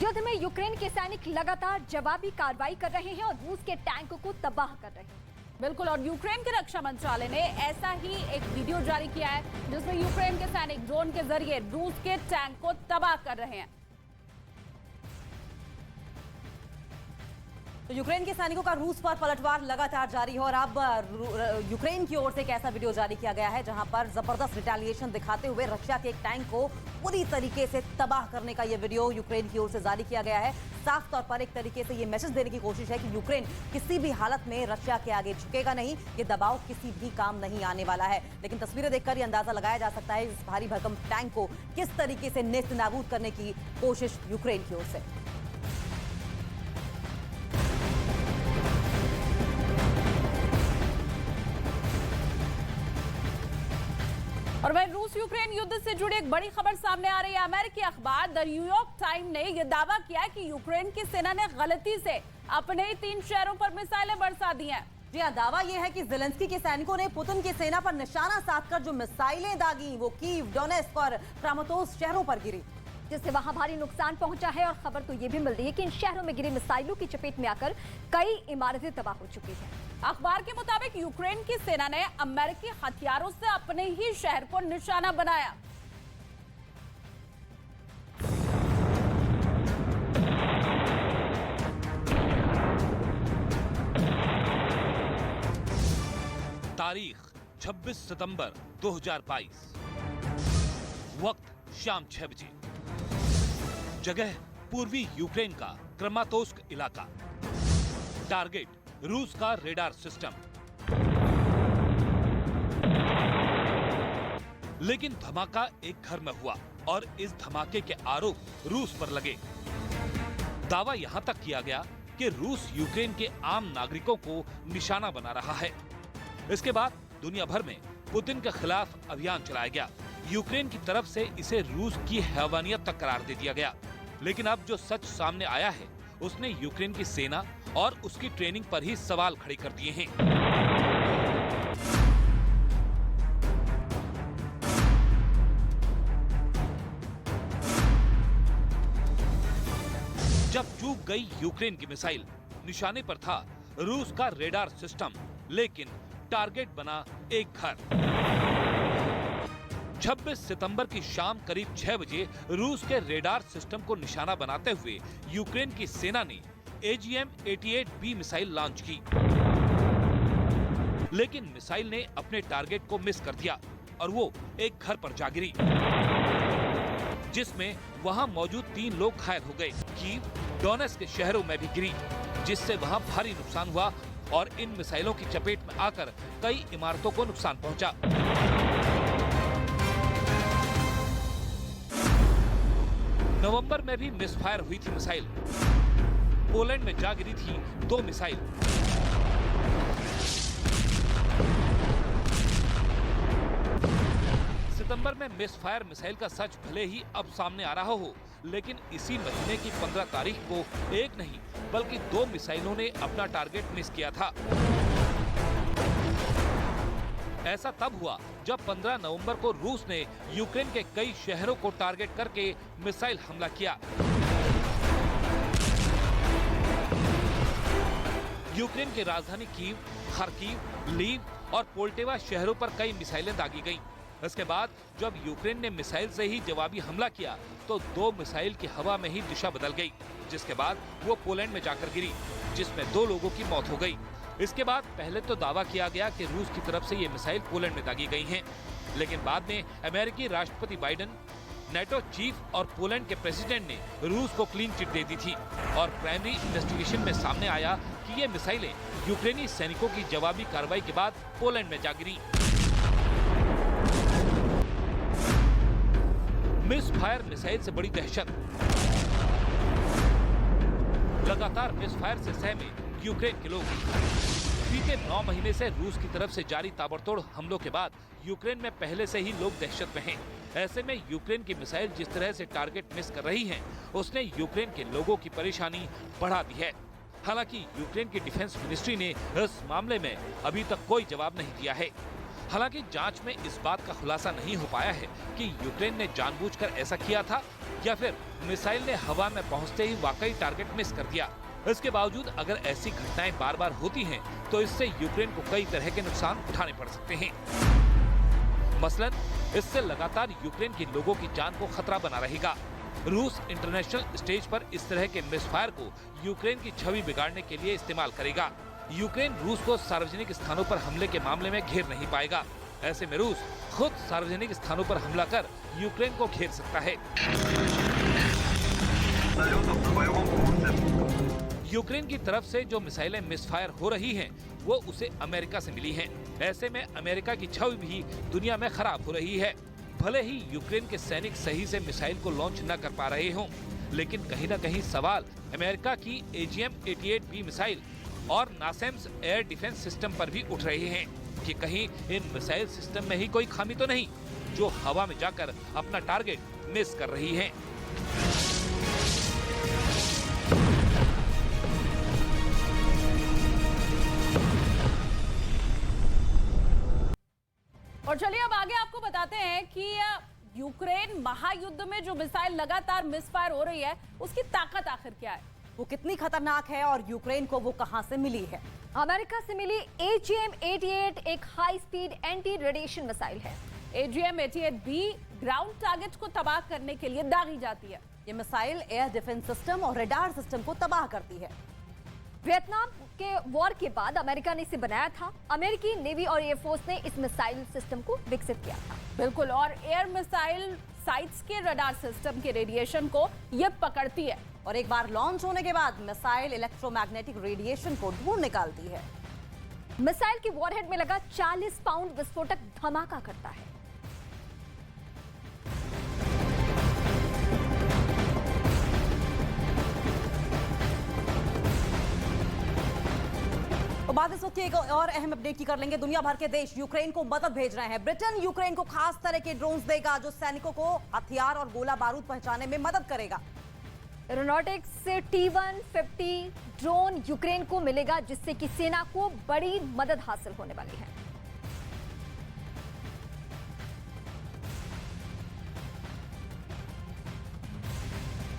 युद्ध में यूक्रेन के सैनिक लगातार जवाबी कार्रवाई कर रहे हैं और रूस के टैंकों को तबाह कर रहे हैं। बिल्कुल, और यूक्रेन के रक्षा मंत्रालय ने ऐसा ही एक वीडियो जारी किया है जिसमें यूक्रेन के सैनिक ड्रोन के जरिए रूस के टैंक को तबाह कर रहे हैं। तो यूक्रेन के सैनिकों का रूस पर पलटवार लगातार जारी है और अब यूक्रेन की ओर से एक ऐसा वीडियो जारी किया गया है जहां पर जबरदस्त रिटेलिएशन दिखाते हुए रशिया के एक टैंक को पूरी तरीके से तबाह करने का यह वीडियो यूक्रेन की ओर से जारी किया गया है। साफ तौर पर एक तरीके से यह मैसेज देने की कोशिश है कि यूक्रेन किसी भी हालत में रशिया के आगे झुकेगा नहीं, ये दबाव किसी भी काम नहीं आने वाला है। लेकिन तस्वीरें देखकर यह अंदाजा लगाया जा सकता है इस भारी भरकम टैंक को किस तरीके से नेस्त नाबूद करने की कोशिश यूक्रेन की ओर से। और वह रूस यूक्रेन युद्ध से जुड़ी एक बड़ी खबर सामने आ रही है। अमेरिकी अखबार द न्यूयॉर्क टाइम ने यह दावा किया है कि यूक्रेन की सेना ने गलती से अपने 3 शहरों पर मिसाइलें बरसा दी हैं। जी हां, दावा यह है कि ज़ेलेंस्की के सैनिकों ने पुतिन की सेना पर निशाना साधकर जो मिसाइलें दागी वो कीव, डोनेस्क और क्रामातोर्स्क शहरों पर गिरी, जिससे वहां भारी नुकसान पहुंचा है। और खबर तो ये भी मिल रही है कि इन शहरों में गिरी मिसाइलों की चपेट में आकर कई इमारतें तबाह हो चुकी हैं। अखबार के मुताबिक यूक्रेन की सेना ने अमेरिकी हथियारों से अपने ही शहर को निशाना बनाया। तारीख 26 सितंबर 2022, वक्त शाम 6 बजे, जगह पूर्वी यूक्रेन का क्रामातोर्स्क इलाका, टारगेट रूस का रेडार सिस्टम। लेकिन धमाका एक घर में हुआ और इस धमाके के आरोप रूस पर लगे। दावा यहां तक किया गया कि रूस यूक्रेन के आम नागरिकों को निशाना बना रहा है। इसके बाद दुनिया भर में पुतिन के खिलाफ अभियान चलाया गया। यूक्रेन की तरफ से इसे रूस की हैवानियत तक करार दे दिया गया। लेकिन अब जो सच सामने आया है उसने यूक्रेन की सेना और उसकी ट्रेनिंग पर ही सवाल खड़े कर दिए हैं। जब चूक गई यूक्रेन की मिसाइल, निशाने पर था रूस का रेडार सिस्टम, लेकिन टारगेट बना एक घर। 26 सितंबर की शाम करीब 6 बजे रूस के रेडार सिस्टम को निशाना बनाते हुए यूक्रेन की सेना ने AGM-88B मिसाइल लॉन्च की। लेकिन मिसाइल ने अपने टारगेट को मिस कर दिया और वो एक घर पर जा गिरी, जिसमें वहां मौजूद 3 लोग घायल हो गए। कीव, डोनेस्क के शहरों में भी गिरी, जिससे वहां भारी नुकसान हुआ और इन मिसाइलों की चपेट में आकर कई इमारतों को नुकसान पहुंचा। नवंबर में भी मिसफायर हुई थी मिसाइल। पोलैंड में जा गिरी थी 2 मिसाइल। सितंबर में मिसफायर मिसाइल का सच भले ही अब सामने आ रहा हो, लेकिन इसी महीने की 15 तारीख को एक नहीं बल्कि 2 मिसाइलों ने अपना टारगेट मिस किया था। ऐसा तब हुआ जब 15 नवंबर को रूस ने यूक्रेन के कई शहरों को टारगेट करके मिसाइल हमला किया। यूक्रेन की राजधानी कीव, खार्किव, लीव और पोल्टेवा शहरों पर कई मिसाइलें दागी गईं। इसके बाद जब यूक्रेन ने मिसाइल से ही जवाबी हमला किया तो 2 मिसाइल की हवा में ही दिशा बदल गई, जिसके बाद वो पोलैंड में जाकर गिरी, जिसमें 2 लोगों की मौत हो गई। इसके बाद पहले तो दावा किया गया कि रूस की तरफ से ये मिसाइल पोलैंड में दागी गई हैं, लेकिन बाद में अमेरिकी राष्ट्रपति बाइडेन, नेटो चीफ और पोलैंड के प्रेसिडेंट ने रूस को क्लीन चिट दे दी थी और प्राइमरी इन्वेस्टिगेशन में सामने आया कि ये मिसाइलें यूक्रेनी सैनिकों की जवाबी कार्रवाई के बाद पोलैंड में जा गिरी। मिसफायर मिसाइल से बड़ी दहशत। लगातार मिसफायर से सहमे यूक्रेन के लोग। बीते 9 महीने से रूस की तरफ से जारी ताबड़तोड़ हमलों के बाद यूक्रेन में पहले से ही लोग दहशत में हैं। ऐसे में यूक्रेन की मिसाइल जिस तरह से टारगेट मिस कर रही हैं, उसने यूक्रेन के लोगों की परेशानी बढ़ा दी है। हालांकि यूक्रेन की डिफेंस मिनिस्ट्री ने इस मामले में अभी तक कोई जवाब नहीं दिया है। हालांकि जांच में इस बात का खुलासा नहीं हो पाया है कि यूक्रेन ने जानबूझकर ऐसा किया था या फिर मिसाइल ने हवा में पहुंचते ही वाकई टारगेट मिस कर दिया। इसके बावजूद अगर ऐसी घटनाएं बार बार होती हैं, तो इससे यूक्रेन को कई तरह के नुकसान उठाने पड़ सकते हैं। मसलन इससे लगातार यूक्रेन के लोगों की जान को खतरा बना रहेगा। रूस इंटरनेशनल स्टेज पर इस तरह के मिसफायर को यूक्रेन की छवि बिगाड़ने के लिए इस्तेमाल करेगा। यूक्रेन रूस को सार्वजनिक स्थानों पर हमले के मामले में घेर नहीं पाएगा। ऐसे में रूस खुद सार्वजनिक स्थानों पर हमला कर यूक्रेन को घेर सकता है। यूक्रेन की तरफ से जो मिसाइलें मिसफायर हो रही हैं, वो उसे अमेरिका से मिली हैं। ऐसे में अमेरिका की छवि भी दुनिया में खराब हो रही है। भले ही यूक्रेन के सैनिक सही से मिसाइल को लॉन्च न कर पा रहे हों, लेकिन कहीं न कहीं सवाल अमेरिका की AGM-88B मिसाइल और नासेम्स एयर डिफेंस सिस्टम पर भी उठ रहे हैं कि कहीं इन मिसाइल सिस्टम में ही कोई खामी तो नहीं जो हवा में जाकर अपना टारगेट मिस कर रही है। और चलिए अब आगे आपको बताते हैं कि यूक्रेन महायुद्ध में जो मिसाइल लगातार मिसफायर हो रही है, उसकी ताकत आखिर क्या है, वो कितनी खतरनाक है और यूक्रेन को वो कहां से मिली है। अमेरिका से मिली AGM-88 एक high speed anti radiation missile है। AGM-88B ग्राउंड टारगेट को तबाह करने के लिए दागी जाती है। ये मिसाइल एयर डिफेंस सिस्टम और रडार सिस्टम को तबाह करती है। वियतनाम के वॉर के बाद अमेरिका ने इसे बनाया था। अमेरिकी नेवी और एयरफोर्स ने इस मिसाइल सिस्टम को विकसित किया था। बिल्कुल, और एयर मिसाइल साइट्स के रडार सिस्टम के रेडिएशन को ये पकड़ती है और एक बार लॉन्च होने के बाद मिसाइल इलेक्ट्रोमैग्नेटिक रेडिएशन को ढूंढ निकालती है। मिसाइल की वॉरहेड में लगा 40 पाउंड विस्फोटक धमाका करता है। तो बात इस वक्त की एक और अहम अपडेट की कर लेंगे। दुनिया भर के देश यूक्रेन को मदद भेज रहे हैं। ब्रिटेन यूक्रेन को खास तरह के ड्रोन्स देगा जो सैनिकों को हथियार और गोला बारूद पहुंचाने में मदद करेगा। एरोनॉटिक्स T-150 ड्रोन यूक्रेन को मिलेगा, जिससे कि सेना को बड़ी मदद हासिल होने वाली है।